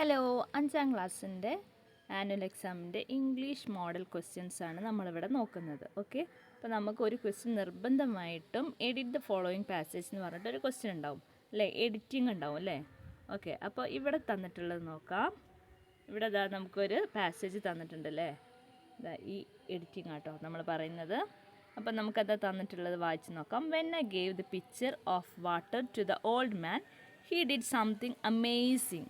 Hello, 5ാം ക്ലാസ്സിൻ്റെ annual എക്സാമിൻ്റെ English model questions ആണ് നമ്മളിവിടെ നോക്കുന്നത്. ഓക്കെ, അപ്പോൾ നമുക്കൊരു ക്വസ്റ്റ്യൻ നിർബന്ധമായിട്ടും എഡിറ്റ് ദ ഫോളോയിങ് പാസേജ് എന്ന് പറഞ്ഞിട്ട് ഒരു ക്വസ്റ്റ്യൻ ഉണ്ടാവും അല്ലേ, എഡിറ്റിംഗ് ഉണ്ടാവും അല്ലേ. ഓക്കെ, അപ്പോൾ ഇവിടെ തന്നിട്ടുള്ളത് നോക്കാം. ഇവിടെ നമുക്കൊരു പാസേജ് തന്നിട്ടുണ്ടല്ലേ, ഈ എഡിറ്റിംഗ് ആട്ടോ നമ്മൾ പറയുന്നത്. അപ്പോൾ നമുക്കത് തന്നിട്ടുള്ളത് വായിച്ച് നോക്കാം. When I gave the picture of water to the old man, he did something amazing.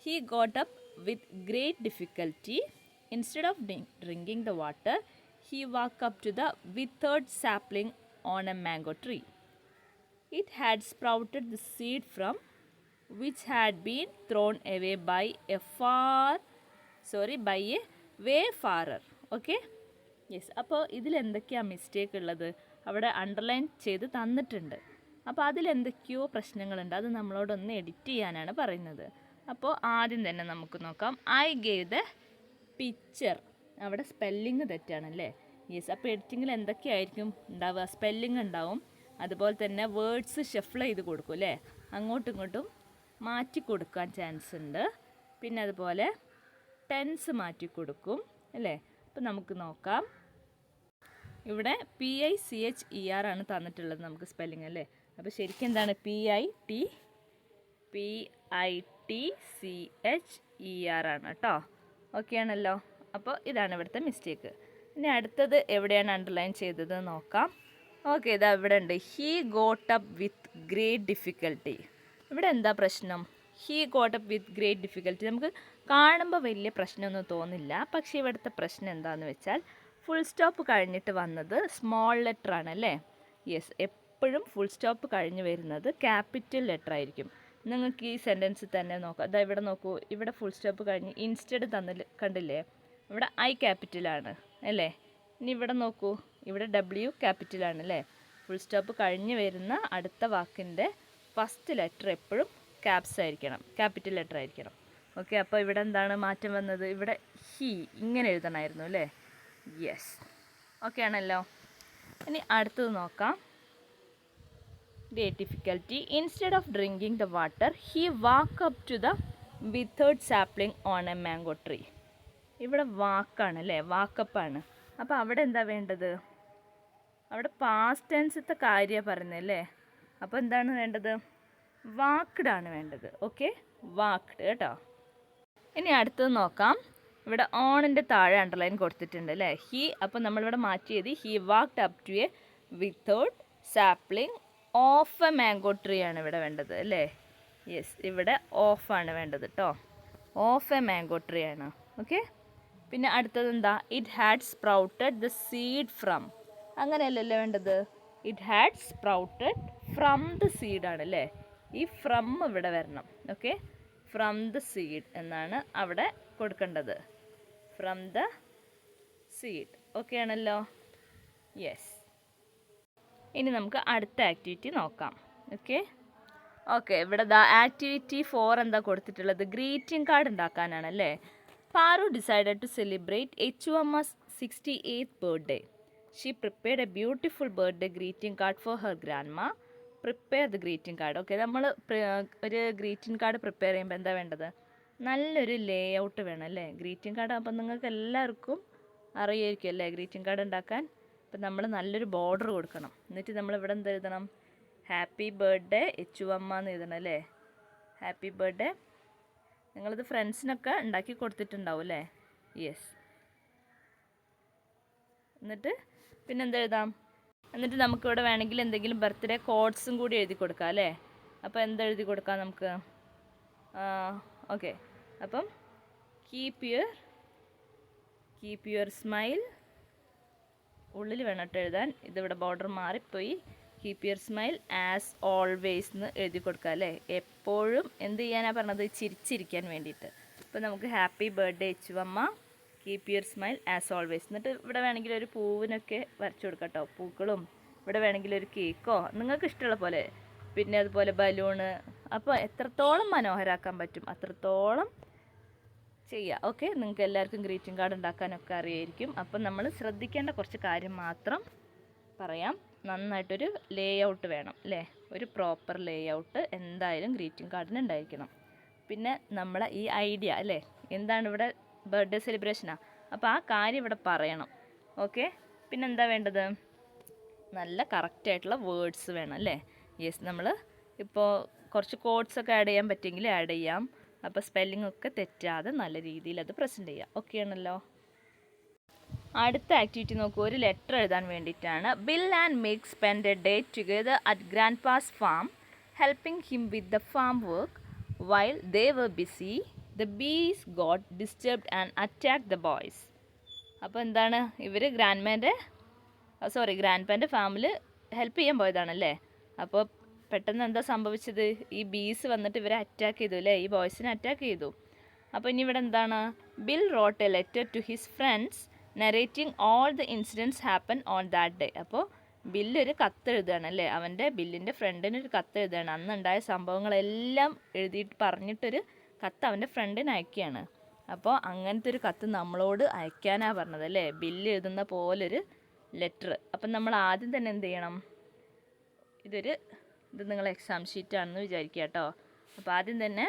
He got up with great difficulty. Instead of drinking the water, he walked up to the withered sapling on a mango tree. It had sprouted the seed from which had been thrown away by a wayfarer. Okay? Yes, അപ്പോൾ ഇതിലെന്തൊക്കെയാണ് mistake ഉള്ളത് അവിടെ underline ചെയ്ത് തന്നിട്ടുണ്ട്. അപ്പോൾ അതിലെന്തൊക്കെയോ പ്രശ്നങ്ങളുണ്ട്, അത് നമ്മളോടൊന്ന് edit ചെയ്യാനാണ് പറയുന്നത്. അപ്പോൾ ആദ്യം തന്നെ നമുക്ക് നോക്കാം. ഐ ഗേവ് ദ പിക്ചർ, അവിടെ സ്പെല്ലിങ് തെറ്റാണല്ലേ. യെസ്, അപ്പോൾ എഡിറ്റിങ്ങിൽ എന്തൊക്കെയായിരിക്കും ഉണ്ടാവുക? സ്പെല്ലിങ് ഉണ്ടാവും, അതുപോലെ തന്നെ വേർഡ്സ് ഷഫിൾ ചെയ്ത് കൊടുക്കും അല്ലേ, അങ്ങോട്ടും ഇങ്ങോട്ടും മാറ്റി കൊടുക്കാൻ ചാൻസ് ഉണ്ട്. പിന്നെ അതുപോലെ ടെൻസ് മാറ്റി കൊടുക്കും അല്ലേ. അപ്പോൾ നമുക്ക് നോക്കാം. ഇവിടെ PICHER ആണ് തന്നിട്ടുള്ളത് നമുക്ക് സ്പെല്ലിങ് അല്ലേ. അപ്പോൾ ശരിക്കും എന്താണ്? PITCHER ആണ് കേട്ടോ. ഓക്കെ ആണല്ലോ. അപ്പോൾ ഇതാണ് ഇവിടുത്തെ മിസ്റ്റേക്ക്. ഇനി അടുത്തത് എവിടെയാണ് അണ്ടർലൈൻ ചെയ്തത് നോക്കാം. ഓക്കെ, ഇതാ ഇവിടെ ഉണ്ട്. He got up with great difficulty. ഇവിടെ എന്താ പ്രശ്നം? He got up with great difficulty നമുക്ക് കാണുമ്പോൾ വലിയ പ്രശ്നമൊന്നും തോന്നില്ല. പക്ഷേ ഇവിടുത്തെ പ്രശ്നം എന്താണെന്ന് വെച്ചാൽ ഫുൾ സ്റ്റോപ്പ് കഴിഞ്ഞിട്ട് വന്നത് സ്മോൾ ലെറ്റർ ആണല്ലേ. യെസ്, എപ്പോഴും ഫുൾ സ്റ്റോപ്പ് കഴിഞ്ഞ് വരുന്നത് ക്യാപിറ്റൽ ലെറ്റർ ആയിരിക്കും. നിങ്ങൾക്ക് ഈ സെൻറ്റൻസിൽ തന്നെ നോക്കാം. അതാ ഇവിടെ നോക്കൂ, ഇവിടെ ഫുൾ സ്റ്റോപ്പ് കഴിഞ്ഞ് ഇൻസ്റ്റഡ് കണ്ടില്ലേ, ഇവിടെ I ക്യാപിറ്റലാണ് അല്ലേ. ഇനി ഇവിടെ നോക്കൂ, ഇവിടെ W ക്യാപിറ്റലാണ് അല്ലേ. ഫുൾ സ്റ്റോപ്പ് കഴിഞ്ഞ് വരുന്ന അടുത്ത വാക്കിൻ്റെ ഫസ്റ്റ് ലെറ്റർ എപ്പോഴും ക്യാപ്സ് ആയിരിക്കണം, ക്യാപിറ്റൽ ലെറ്റർ ആയിരിക്കണം. ഓക്കെ, അപ്പോൾ ഇവിടെ എന്താണ് മാറ്റം വന്നത്? ഇവിടെ ഹീ ഇങ്ങനെ എഴുതണമായിരുന്നു അല്ലേ. യെസ്, ഓക്കെ ആണല്ലോ. ഇനി അടുത്തത് നോക്കാം. Great difficulty. Instead of drinking the water, he walk up to the withered sapling on a mango tree. ഇവിടെ വാക്കാണ് അല്ലേ, വാക്കപ്പാണ്. അപ്പോൾ അവിടെ എന്താ വേണ്ടത്? അവിടെ പാസ്റ്റ് ടെൻസത്തെ കാര്യമാണ് പറയുന്നത് അല്ലേ. അപ്പോൾ എന്താണ് വേണ്ടത്? വാക്ക്ഡാണ് വേണ്ടത്. ഓക്കെ, വാക്ക്ഡ് കേട്ടോ. ഇനി അടുത്തത് നോക്കാം. ഇവിടെ ഓണിൻ്റെ താഴെ അണ്ടർലൈൻ കൊടുത്തിട്ടുണ്ട് അല്ലേ, ഹി. അപ്പോൾ നമ്മളിവിടെ മാറ്റി എഴുതി he walked up to a withered sapling of a mango tree ആണ് ഇവിടെ വേണ്ടത് അല്ലേ. യെസ്, ഇവിടെ ഓഫാണ് വേണ്ടത് കേട്ടോ, ഓഫ് എ മാംഗോ ട്രീ ആണ്. ഓക്കെ, പിന്നെ അടുത്തത് എന്താ? It had sprouted the seed from. അങ്ങനെയല്ലല്ലോ വേണ്ടത്, it had sprouted from the seed ആണ് അല്ലേ. ഈ ഫ്രം ഇവിടെ വരണം. ഓക്കെ, ഫ്രം ദ സീഡ് എന്നാണ് അവിടെ കൊടുക്കേണ്ടത്, ഫ്രം ദ സീഡ്. ഓക്കെ ആണല്ലോ. യെസ്, ഇനി നമുക്ക് അടുത്ത ആക്ടിവിറ്റി നോക്കാം. ഓക്കെ, ഇവിടെ ആക്ടിവിറ്റി 4 എന്താ കൊടുത്തിട്ടുള്ളത്? ഗ്രീറ്റിംഗ് കാർഡ് ഉണ്ടാക്കാനാണല്ലേ. Paru decided to celebrate HUM's 68th birthday. She prepared a beautiful birthday greeting card for her grandma. Prepare the greeting card. Okay, നമ്മൾ ഒരു ഗ്രീറ്റിംഗ് കാർഡ് പ്രിപ്പയർ ചെയ്യുമ്പോൾ എന്താ വേണ്ടത്? നല്ലൊരു ലേ ഔട്ട് വേണം അല്ലേ. ഗ്രീറ്റിംഗ് കാർഡ് ആകുമ്പോൾ നിങ്ങൾക്ക് എല്ലാവർക്കും അറിയായിരിക്കും അല്ലേ ഗ്രീറ്റിംഗ് കാർഡ് ഉണ്ടാക്കാൻ. അപ്പം നമ്മൾ നല്ലൊരു ബോർഡർ കൊടുക്കണം. എന്നിട്ട് നമ്മൾ ഇവിടെ എന്ത് എഴുതണം? ഹാപ്പി ബർത്ത്ഡേ HUM എന്ന് എഴുതണം അല്ലേ. Happy birthday. നിങ്ങളിത് ഫ്രണ്ട്സിനൊക്കെ ഉണ്ടാക്കി കൊടുത്തിട്ടുണ്ടാവും അല്ലേ. യെസ്, എന്നിട്ട് പിന്നെ എന്ത് എഴുതാം? എന്നിട്ട് നമുക്കിവിടെ വേണമെങ്കിൽ എന്തെങ്കിലും ബർത്ത്ഡേ കോഡ്സും കൂടി എഴുതി കൊടുക്കാം അല്ലേ. അപ്പോൾ എന്തെഴുതി കൊടുക്കാം നമുക്ക്? ഓക്കെ, അപ്പം കീപ്പ് യുവർ സ്മൈൽ ഉള്ളിൽ വേണം കേട്ടോ എഴുതാൻ. ഇതിവിടെ ബോർഡർ മാറിപ്പോയി. Keep your smile as always എന്ന് എഴുതി കൊടുക്കുക അല്ലേ. എപ്പോഴും എന്ത് ചെയ്യാനാണ് പറഞ്ഞത്? ചിരിച്ചിരിക്കാൻ വേണ്ടിയിട്ട്. അപ്പോൾ നമുക്ക് happy birthday HUM, keep your smile as always. എന്നിട്ട് ഇവിടെ വേണമെങ്കിൽ ഒരു പൂവിനൊക്കെ വരച്ചു കൊടുക്കാം കേട്ടോ, പൂക്കളും. ഇവിടെ വേണമെങ്കിൽ ഒരു കേക്കോ നിങ്ങൾക്ക് ഇഷ്ടമുള്ള പോലെ, പിന്നെ അതുപോലെ ബലൂണ്. അപ്പോൾ എത്രത്തോളം മനോഹരാക്കാൻ പറ്റും അത്രത്തോളം ചെയ്യുക. ഓക്കെ, നിങ്ങൾക്ക് എല്ലാവർക്കും ഗ്രീറ്റിംഗ് കാർഡ് ഉണ്ടാക്കാനൊക്കെ അറിയായിരിക്കും. അപ്പം നമ്മൾ ശ്രദ്ധിക്കേണ്ട കുറച്ച് കാര്യം മാത്രം പറയാം. നന്നായിട്ടൊരു ലേ ഔട്ട് വേണം അല്ലേ. ഒരു പ്രോപ്പർ ലേ ഔട്ട് എന്തായാലും ഗ്രീറ്റിംഗ് കാർഡിന് ഉണ്ടായിരിക്കണം. പിന്നെ നമ്മളെ ഈ ഐഡിയ അല്ലേ, എന്താണ് ഇവിടെ ബർത്ത്ഡേ സെലിബ്രേഷനാണ്, അപ്പോൾ ആ കാര്യം ഇവിടെ പറയണം. ഓക്കെ, പിന്നെ എന്താ വേണ്ടത്? നല്ല കറക്റ്റായിട്ടുള്ള വേർഡ്സ് വേണം അല്ലേ. യെസ്, നമ്മൾ ഇപ്പോൾ കുറച്ച് കോഡ്സൊക്കെ ആഡ് ചെയ്യാൻ പറ്റുമെങ്കിൽ ആഡ് ചെയ്യാം. അപ്പോൾ സ്പെല്ലിംഗ് ഒക്കെ തെറ്റാതെ നല്ല രീതിയിൽ അത് പ്രസൻറ്റ് ചെയ്യാം. ഓക്കെ ആണല്ലോ. അടുത്ത ആക്ടിവിറ്റി നോക്കൂ, ഒരു ലെറ്റർ എഴുതാൻ വേണ്ടിയിട്ടാണ്. Bill and Mig spend a day together at grandpa's farm helping him with the farm work. While they were busy the bees got disturbed and attack the boys. അപ്പോൾ എന്താണ്, ഇവർ grand പാൻ്റെ ഫാമിൽ help ചെയ്യാൻ പോയതാണല്ലേ. അപ്പോൾ പെട്ടെന്ന് എന്താ സംഭവിച്ചത്? ഈ ബീസ് വന്നിട്ട് ഇവരെ അറ്റാക്ക് ചെയ്തു അല്ലേ, ഈ ബോയ്സിനെ അറ്റാക്ക് ചെയ്തു. അപ്പോൾ ഇനി ഇവിടെ എന്താണ്? Bill wrote a letter to his friends narrating all the incidents happen on that day. അപ്പോൾ ബില്ലൊരു കത്ത് എഴുതുകയാണ് അല്ലേ, ബില്ലിൻ്റെ ഫ്രണ്ടിന് ഒരു കത്ത് എഴുതുകയാണ്. അന്നുണ്ടായ സംഭവങ്ങളെല്ലാം എഴുതിയിട്ട് പറഞ്ഞിട്ടൊരു കത്ത് അവൻ്റെ ഫ്രണ്ടിന് അയക്കുകയാണ്. അപ്പോൾ അങ്ങനത്തെ ഒരു കത്ത് നമ്മളോട് അയക്കാനാണ് പറഞ്ഞത് അല്ലേ, ബില്ല് എഴുതുന്ന പോലൊരു ലെറ്റർ. അപ്പം നമ്മൾ ആദ്യം തന്നെ എന്ത് ചെയ്യണം? ഇത് നിങ്ങൾ എക്സാം ഷീറ്റാണെന്ന് വിചാരിക്കുക കേട്ടോ. അപ്പോൾ ആദ്യം തന്നെ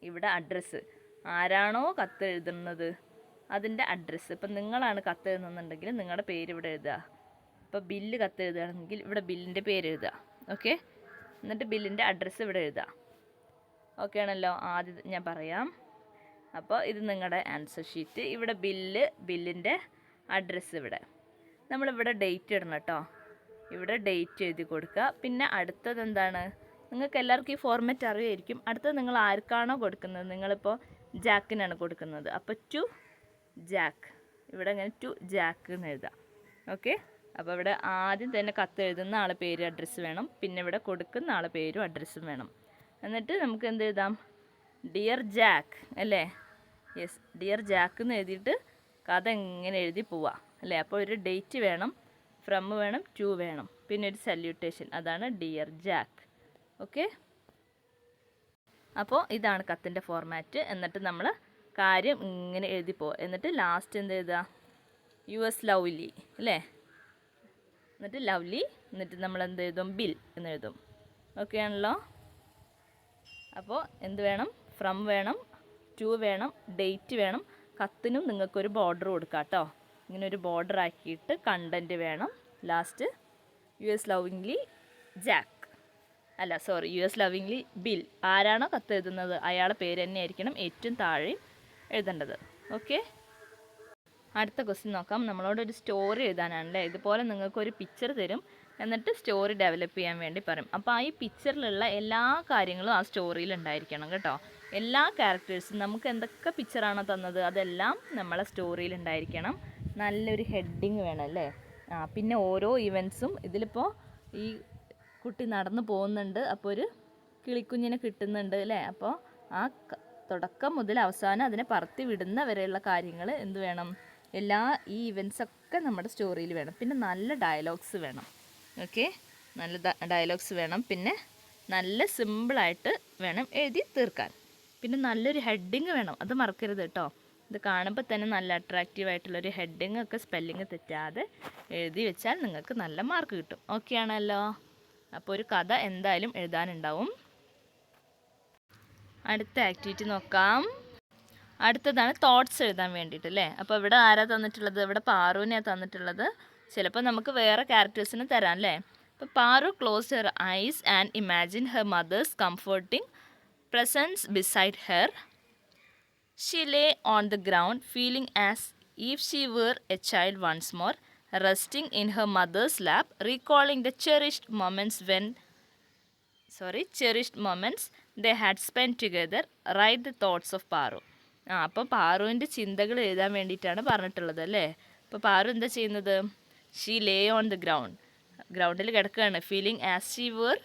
ഇവിടെ അഡ്രസ്സ്, ആരാണോ കത്ത് എഴുതുന്നത് അതിൻ്റെ അഡ്രസ്സ്. ഇപ്പം നിങ്ങളാണ് കത്ത് എഴുതുന്നുണ്ടെങ്കിൽ നിങ്ങളുടെ പേര് ഇവിടെ എഴുതുക. ഇപ്പോൾ ബില്ല് കത്ത് എഴുതുകയാണെങ്കിൽ ഇവിടെ ബില്ലിൻ്റെ പേര് എഴുതുക. ഓക്കെ, എന്നിട്ട് ബില്ലിൻ്റെ അഡ്രസ്സ് ഇവിടെ എഴുതുക. ഓക്കെ ആണല്ലോ. ആദ്യം ഞാൻ പറയാം. അപ്പോൾ ഇത് നിങ്ങളുടെ ആൻസർ ഷീറ്റ്. ഇവിടെ ബില്ലിൻ്റെ അഡ്രസ്സ് ഇവിടെ. നമ്മളിവിടെ ഡേറ്റ് ഇടണം കേട്ടോ. ഇവിടെ ഡേറ്റ് എഴുതി കൊടുക്കുക. പിന്നെ അടുത്തത് എന്താണ്? നിങ്ങൾക്ക് എല്ലാവർക്കും ഈ ഫോർമാറ്റ് അറിയായിരിക്കും. അടുത്തത് നിങ്ങൾ ആർക്കാണോ കൊടുക്കുന്നത്, നിങ്ങളിപ്പോൾ ജാക്കിനാണ് കൊടുക്കുന്നത്, അപ്പോൾ ടു ജാക്ക്, ഇവിടെ ഇങ്ങനെ ടു ജാക്ക് എന്ന് എഴുതാം. ഓക്കെ, അപ്പോൾ ഇവിടെ ആദ്യം തന്നെ കത്ത് എഴുതുന്ന ആളെ പേര് അഡ്രസ്സ് വേണം. പിന്നെ ഇവിടെ കൊടുക്കുന്ന ആളെ പേരും അഡ്രസ്സും വേണം. എന്നിട്ട് നമുക്ക് എന്ത് എഴുതാം? ഡിയർ ജാക്ക് അല്ലേ. യെസ്, ഡിയർ ജാക്ക് എന്ന് എഴുതിയിട്ട് കഥ എങ്ങനെ എഴുതി പോവാം അല്ലേ. അപ്പോൾ ഒരു ഡേറ്റ് വേണം, ഫ്രം വേണം, ടു വേണം, പിന്നെ ഒരു സല്യൂട്ടേഷൻ, അതാണ് ഡിയർ ജാക്ക്. ഓക്കെ, അപ്പോൾ ഇതാണ് കത്തിൻ്റെ ഫോർമാറ്റ്. എന്നിട്ട് നമ്മൾ കാര്യം ഇങ്ങനെ എഴുതി പോവുക. എന്നിട്ട് ലാസ്റ്റ് എന്ത് എഴുതുക? യുഎസ് ലവ്ലി അല്ലേ. എന്നിട്ട് ലവ്ലി, എന്നിട്ട് നമ്മൾ എന്ത് എഴുതും? ബിൽ എന്ന് എഴുതും. ഓക്കെ ആണല്ലോ. അപ്പോൾ എന്ത് വേണം? ഫ്രം വേണം, ടു വേണം, ഡേറ്റ് വേണം. കത്തിനും നിങ്ങൾക്കൊരു ബോർഡർ കൊടുക്കാം കേട്ടോ. ഇങ്ങനെ ഒരു ബോർഡർ ആക്കിയിട്ട് കണ്ടൻറ്റ് വേണം. Last yours lovingly Jack, yours lovingly Bill. ആരാണോ കത്ത് എഴുതുന്നത് അയാളുടെ പേര് തന്നെ ആയിരിക്കണം ഏറ്റവും താഴെയും എഴുതേണ്ടത്. ഓക്കെ, അടുത്ത ക്വസ്റ്റ്യൻ നോക്കാം. നമ്മളോടൊരു സ്റ്റോറി എഴുതാനാണല്ലേ. ഇതുപോലെ നിങ്ങൾക്കൊരു പിക്ചർ തരും, എന്നിട്ട് സ്റ്റോറി ഡെവലപ്പ് ചെയ്യാൻ വേണ്ടി പറയും. അപ്പോൾ ആ ഈ പിക്ചറിലുള്ള എല്ലാ കാര്യങ്ങളും ആ സ്റ്റോറിയിൽ ഉണ്ടായിരിക്കണം കേട്ടോ. എല്ലാ ക്യാരക്ടേഴ്സും നമുക്ക് എന്തൊക്കെ പിക്ചറാണോ തന്നത് അതെല്ലാം നമ്മളെ സ്റ്റോറിയിൽ ഉണ്ടായിരിക്കണം. നല്ലൊരു ഹെഡിങ് വേണം അല്ലേ. പിന്നെ ഓരോ ഇവൻറ്റ്സും, ഇതിലിപ്പോൾ ഈ കുട്ടി നടന്നു പോകുന്നുണ്ട്, അപ്പോൾ ഒരു കിളിക്കുഞ്ഞിനെ കിട്ടുന്നുണ്ട് അല്ലേ. അപ്പോൾ ആ തുടക്കം മുതൽ അവസാനം അതിനെ പറത്തി വിടുന്ന വരെയുള്ള കാര്യങ്ങൾ എന്ത് വേണം? എല്ലാ ഈ ഇവൻറ്റ്സൊക്കെ നമ്മുടെ സ്റ്റോറിയിൽ വേണം. പിന്നെ നല്ല ഡയലോഗ്സ് വേണം. ഓക്കെ, നല്ല ഡയലോഗ്സ് വേണം. പിന്നെ നല്ല സിമ്പിളായിട്ട് വേണം എഴുതി തീർക്കാൻ. പിന്നെ നല്ലൊരു ഹെഡിങ് വേണം, അത് മറക്കരുത് കേട്ടോ. ഇത് കാണുമ്പോൾ തന്നെ നല്ല അട്രാക്റ്റീവായിട്ടുള്ളൊരു ഹെഡിങ് ഒക്കെ സ്പെല്ലിങ് തെറ്റാതെ എഴുതി വെച്ചാൽ നിങ്ങൾക്ക് നല്ല മാർക്ക് കിട്ടും. ഓക്കെ ആണല്ലോ. അപ്പോൾ ഒരു കഥ എന്തായാലും എഴുതാനുണ്ടാവും. അടുത്ത ആക്ടിവിറ്റി നോക്കാം. അടുത്തതാണ് തോട്ട്സ് എഴുതാൻ വേണ്ടിയിട്ട് അല്ലേ. അപ്പോൾ ഇവിടെ ആരാ തന്നിട്ടുള്ളത്? ഇവിടെ പാറുവിനെയാണ് തന്നിട്ടുള്ളത്. ചിലപ്പോൾ നമുക്ക് വേറെ ക്യാരക്ടേഴ്സിന് തരാം അല്ലേ. അപ്പോൾ Paru close her eyes and imagine her mother's comforting presence beside her. She lay on the ground, feeling as if she were a child once more, resting in her mother's lap, recalling the cherished moments they had spent together. Write the thoughts of Paru. അപ്പോൾ പാറുവിൻ്റെ ചിന്തകൾ എഴുതാൻ വേണ്ടിയിട്ടാണ് പറഞ്ഞിട്ടുള്ളത് അല്ലേ. അപ്പോൾ പാറു എന്താ ചെയ്യുന്നത്? She Leh on the ഗ്രൗണ്ടിൽ കിടക്കുകയാണ്. Feeling as she were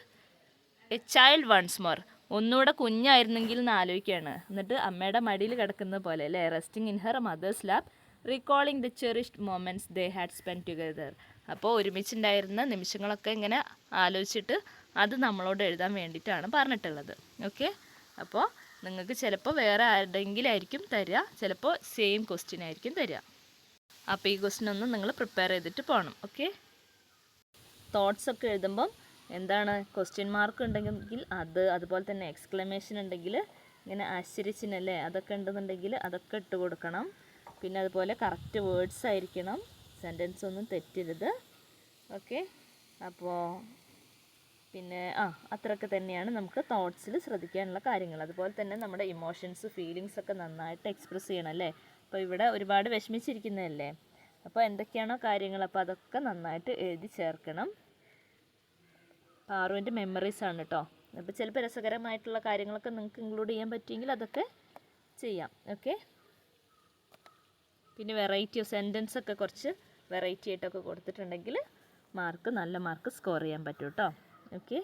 a child once more, ഒന്നുകൂടെ കുഞ്ഞായിരുന്നെങ്കിൽ എന്ന് ആലോചിക്കുകയാണ്. എന്നിട്ട് അമ്മയുടെ മടിയിൽ കിടക്കുന്നത് പോലെ അല്ലേ. Resting in her mother's lap, recalling the cherished moments they had spend together. അപ്പോൾ ഒരുമിച്ചുണ്ടായിരുന്ന നിമിഷങ്ങളൊക്കെ ഇങ്ങനെ ആലോചിച്ചിട്ട് അത് നമ്മളോട് എഴുതാൻ വേണ്ടിയിട്ടാണ് പറഞ്ഞിട്ടുള്ളത്. ഓക്കെ, അപ്പോൾ നിങ്ങൾക്ക് ചിലപ്പോൾ വേറെ ആരുടെയെങ്കിലും ആയിരിക്കും തരിക, ചിലപ്പോൾ സെയിം ക്വസ്റ്റ്യൻ ആയിരിക്കും തരിക. അപ്പോൾ ഈ ക്വസ്റ്റ്യൻ ഒന്ന് നിങ്ങൾ പ്രിപ്പയർ ചെയ്തിട്ട് പോകണം. ഓക്കെ, തോട്ട്സൊക്കെ എഴുതുമ്പം എന്താണ് ക്വസ്റ്റ്യൻ മാർക്ക് ഉണ്ടെങ്കിൽ അതുപോലെ തന്നെ എക്സ്ക്ലമേഷൻ ഉണ്ടെങ്കിൽ ഇങ്ങനെ ആശ്ചര്യച്ചിനല്ലേ അതൊക്കെ ഉണ്ടെന്നുണ്ടെങ്കിൽ അതൊക്കെ ഇട്ട് കൊടുക്കണം. പിന്നെ അതുപോലെ കറക്റ്റ് വേർഡ്സ് ആയിരിക്കണം, സെൻറ്റൻസ് ഒന്നും തെറ്റരുത്. ഓക്കെ, അപ്പോൾ പിന്നെ അത്രയൊക്കെ തന്നെയാണ് നമുക്ക് തോട്ട്സിൽ ശ്രദ്ധിക്കാനുള്ള കാര്യങ്ങൾ. അതുപോലെ തന്നെ നമ്മുടെ ഇമോഷൻസ്, ഫീലിങ്സ് ഒക്കെ നന്നായിട്ട് എക്സ്പ്രസ് ചെയ്യണം അല്ലേ. അപ്പോൾ ഇവിടെ ഒരുപാട് വിഷമിച്ചിരിക്കുന്നതല്ലേ, അപ്പോൾ എന്തൊക്കെയാണോ കാര്യങ്ങൾ അപ്പോൾ അതൊക്കെ നന്നായിട്ട് എഴുതി ചേർക്കണം. പാറുവിൻ്റെ മെമ്മറീസാണ് കേട്ടോ. അപ്പോൾ ചിലപ്പോൾ രസകരമായിട്ടുള്ള കാര്യങ്ങളൊക്കെ നിങ്ങൾക്ക് ഇൻക്ലൂഡ് ചെയ്യാൻ പറ്റുമെങ്കിൽ അതൊക്കെ ചെയ്യാം. ഓക്കെ, പിന്നെ വെറൈറ്റി ഓഫ് സെൻറ്റൻസ് ഒക്കെ കുറച്ച് വെറൈറ്റി ആയിട്ടൊക്കെ കൊടുത്തിട്ടുണ്ടെങ്കിൽ നല്ല മാർക്ക് സ്കോർ ചെയ്യാൻ പറ്റും കേട്ടോ. ഓക്കെ,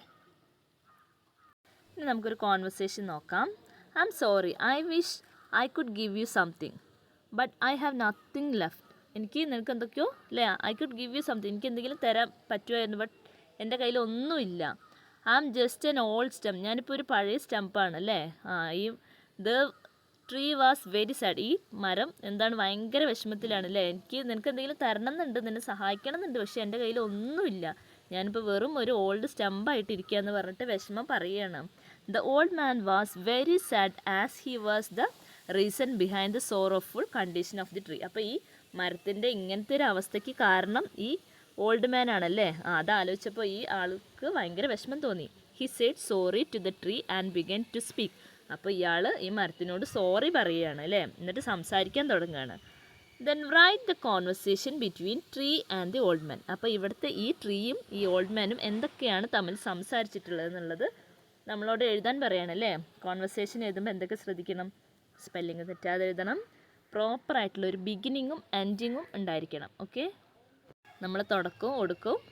ഇനി നമുക്കൊരു കോൺവെർസേഷൻ നോക്കാം. I am sorry, I wish I could give you something but I have nothing left. എനിക്ക് നിനക്ക് എന്തൊക്കെയോ അല്ലേ, I could give you something, എനിക്ക് എന്തെങ്കിലും തരാൻ പറ്റുമായിരുന്നു, ബട്ട് എൻ്റെ കയ്യിൽ ഒന്നുമില്ല. I am just an old stump, ഞാനിപ്പോൾ ഒരു പഴയ സ്റ്റംപ്പാണ് അല്ലേ. The tree was very sad, ഈ മരം എന്താണ് ഭയങ്കര വിഷമത്തിലാണ് അല്ലേ. നിനക്ക് എന്തെങ്കിലും തരണം എന്നുണ്ട്, നിന്നെ സഹായിക്കണം എന്നുണ്ട്, പക്ഷേ എൻ്റെ കയ്യിൽ ഒന്നുമില്ല, ഞാനിപ്പോൾ വെറും ഒരു ഓൾഡ് സ്റ്റംപായിട്ട് ഇരിക്കുക എന്ന് പറഞ്ഞിട്ട് വിഷമം പറയുകയാണ്. The old man was very sad as he was the reason behind the sorrowful condition of the tree. അപ്പോൾ ഈ മരത്തിൻ്റെ ഇങ്ങനത്തെ ഒരു അവസ്ഥയ്ക്ക് കാരണം ഈ ഓൾഡ് മാൻ ആണല്ലേ. അതാലോചിച്ചപ്പോൾ ഈ ആൾക്ക് ഭയങ്കര വിഷമം തോന്നി. He said sorry to the tree and began to speak. അപ്പോൾ ഇയാൾ ഈ മരത്തിനോട് സോറി പറയുകയാണ് അല്ലേ, എന്നിട്ട് സംസാരിക്കാൻ തുടങ്ങുകയാണ്. Then write the conversation between tree and the old man. അപ്പോൾ ഇവിടുത്തെ ഈ ട്രീയും ഈ ഓൾഡ് മാനും എന്തൊക്കെയാണ് തമ്മിൽ സംസാരിച്ചിട്ടുള്ളത് എന്നുള്ളത് നമ്മളോട് എഴുതാൻ പറയുകയാണല്ലേ. കോൺവെർസേഷൻ എഴുതുമ്പോൾ എന്തൊക്കെ ശ്രദ്ധിക്കണം, സ്പെല്ലിങ് തെറ്റാതെ എഴുതണം, പ്രോപ്പറായിട്ടുള്ള ഒരു ബിഗിനിങ്ങും എൻഡിങ്ങും ഉണ്ടായിരിക്കണം. ഓക്കെ, നമ്മൾ തുടക്കവും ഒടുക്കവും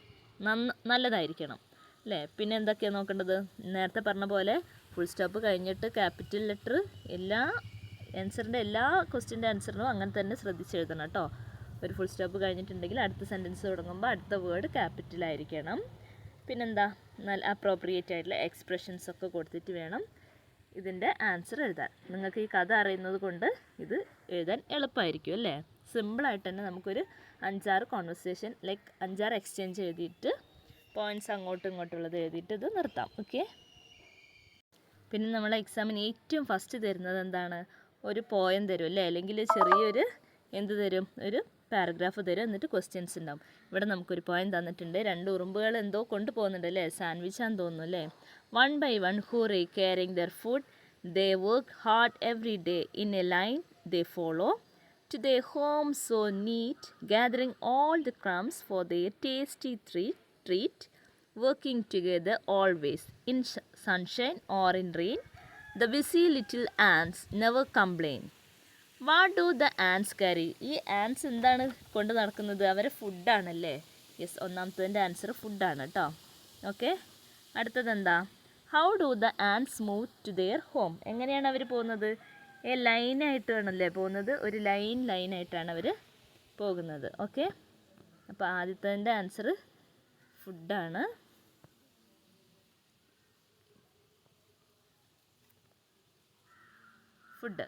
നല്ലതായിരിക്കണം അല്ലേ. പിന്നെ എന്തൊക്കെയാണ് നോക്കേണ്ടത്, നേരത്തെ പറഞ്ഞ പോലെ ഫുൾ സ്റ്റോപ്പ് കഴിഞ്ഞിട്ട് ക്യാപിറ്റൽ ലെറ്റർ എല്ലാ ആൻസറിൻ്റെ എല്ലാ ക്വസ്റ്റ്യൻ്റെ ആൻസറിനും അങ്ങനെ തന്നെ ശ്രദ്ധിച്ചെഴുതണം കേട്ടോ. ഒരു ഫുൾ സ്റ്റോപ്പ് കഴിഞ്ഞിട്ടുണ്ടെങ്കിൽ അടുത്ത സെൻറ്റൻസ് തുടങ്ങുമ്പോൾ അടുത്ത വേർഡ് ക്യാപിറ്റലായിരിക്കണം. പിന്നെന്താ, നല്ല അപ്രോപ്രിയേറ്റ് ആയിട്ടുള്ള എക്സ്പ്രഷൻസ് ഒക്കെ കൊടുത്തിട്ട് വേണം ഇതിൻ്റെ ആൻസർ എഴുതാൻ. നിങ്ങൾക്ക് ഈ കഥ അറിയുന്നത് കൊണ്ട് ഇത് എഴുതാൻ എളുപ്പമായിരിക്കും അല്ലേ. സിമ്പിളായിട്ട് തന്നെ നമുക്കൊരു 5-6 കോൺവെർസേഷൻ ലൈക്ക് 5-6 എക്സ്ചേഞ്ച് എഴുതിയിട്ട് പോയിൻറ്റ്സ് അങ്ങോട്ടും ഇങ്ങോട്ടുള്ളത് എഴുതിയിട്ട് ഇത് നിർത്താം. ഓക്കെ, പിന്നെ നമ്മളെ എക്സാമിന് ഏറ്റവും ഫസ്റ്റ് തരുന്നത് എന്താണ്, ഒരു പോയം തരും അല്ലേ, അല്ലെങ്കിൽ ചെറിയൊരു എന്ത് തരും, ഒരു പാരഗ്രാഫ് തരും, എന്നിട്ട് ക്വസ്റ്റ്യൻസ് ഉണ്ടാവും. ഇവിടെ നമുക്കൊരു പോയം തന്നിട്ടുണ്ട്. 2 ഉറുമ്പുകൾ എന്തോ കൊണ്ടുപോകുന്നുണ്ട് അല്ലേ, സാൻഡ്വിച്ചാന്ന് തോന്നുന്നു അല്ലേ. 1 by 1 hurry carrying their food, they work hard every day in a line they follow to their home so neat, gathering all the crumbs for their tasty treat, working together always in sunshine or in rain. The busy little ants never complain. What do the ants carry? ഈ ants എന്താണ് കൊണ്ട് നടക്കുന്നത്, അവരെ ഫുഡാണല്ലേ. Yes, ഒന്നാമത്തതിൻ്റെ answer ഫുഡാണ് കേട്ടോ. Okay, അടുത്തതെന്താ, how do the ants move to their home? എങ്ങനെയാണ് അവർ പോകുന്നത്, ലൈനായിട്ടാണല്ലേ പോകുന്നത്, ഒരു ലൈനായിട്ടാണ് അവർ പോകുന്നത്. ഓക്കെ, അപ്പോൾ ആദ്യത്തതിൻ്റെ ആൻസർ ഫുഡാണ്. ഫുഡ്.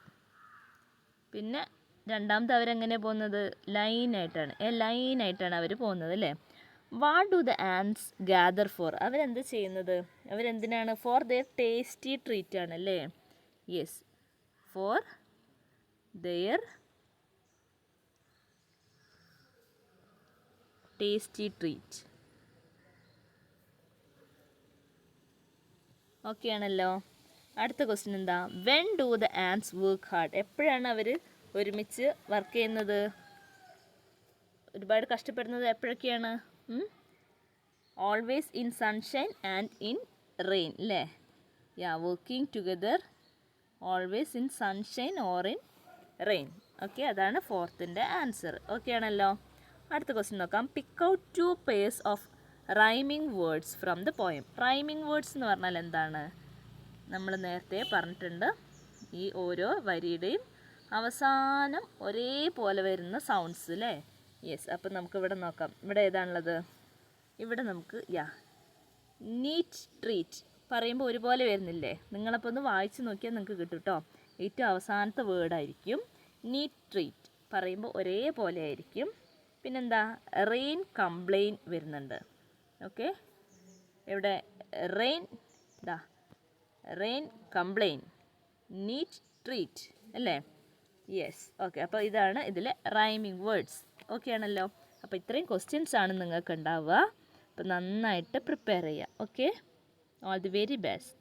പിന്നെ രണ്ടാമത്തെ അവരെങ്ങനെയാണ് പോകുന്നത്, ലൈനായിട്ടാണ് അവർ പോകുന്നത് അല്ലേ. What do the ants gather for? അവരെന്ത് ചെയ്യുന്നത്, അവരെന്തിനാണ്, ഫോർ ദെയർ ടേസ്റ്റി ട്രീറ്റ് ആണ് അല്ലേ. Yes, for their tasty treat. Okay ആണല്ലോ. അടുത്ത ക്വസ്റ്റ്യൻ എന്താ, when do the ants work hard? എപ്പോഴാണ് അവർ ഒരുമിച്ച് വർക്ക് ചെയ്യുന്നത്, ഒരുപാട് കഷ്ടപ്പെടുന്നത് എപ്പോഴൊക്കെയാണ്? Always in sunshine and in rain അല്ലേ. Working together always in sunshine or in rain. Okay, അതാണ് ഫോർത്തിൻ്റെ ആൻസർ. ഓക്കെ ആണല്ലോ. അടുത്ത ക്വസ്റ്റ്യൻ നോക്കാം. Pick out 2 pairs of rhyming words from the poem. Rhyming words എന്ന് പറഞ്ഞാൽ എന്താണ്, നമ്മൾ നേരത്തെ പറഞ്ഞിട്ടുണ്ട്, ഈ ഓരോ വരിയുടെയും അവസാനം ഒരേപോലെ വരുന്ന സൗണ്ട്സ് അല്ലേ. യെസ്, അപ്പം നമുക്കിവിടെ നോക്കാം. ഇവിടെ ഏതാണുള്ളത്, ഇവിടെ നമുക്ക് നീറ്റ് ട്രീറ്റ് പറയുമ്പോൾ ഒരുപോലെ വരുന്നില്ലേ, നിങ്ങളപ്പോൾ ഒന്ന് വായിച്ച് നോക്കിയാൽ നിങ്ങൾക്ക് കിട്ടും കേട്ടോ. ഏറ്റവും അവസാനത്തെ വേർഡായിരിക്കും. നീറ്റ് ട്രീറ്റ് പറയുമ്പോൾ ഒരേപോലെ ആയിരിക്കും. പിന്നെന്താ, റെയിൻ കംപ്ലെയിൻ വരുന്നുണ്ട്. ഓക്കെ, ഇവിടെ റെയിൻ കംപ്ലെയിൻ നീറ്റ് ട്രീറ്റ് അല്ലേ? യെസ്. ഓക്കെ, അപ്പോൾ ഇതാണ് ഇതിലെ റൈമിങ് വേർഡ്സ്. ഓക്കെ ആണല്ലോ. അപ്പോൾ ഇത്രയും ക്വസ്റ്റ്യൻസ് ആണ് നിങ്ങൾക്ക് ഉണ്ടാവുക. അപ്പോൾ നന്നായിട്ട് പ്രിപ്പയർ ചെയ്യുക. Okay, all the very best.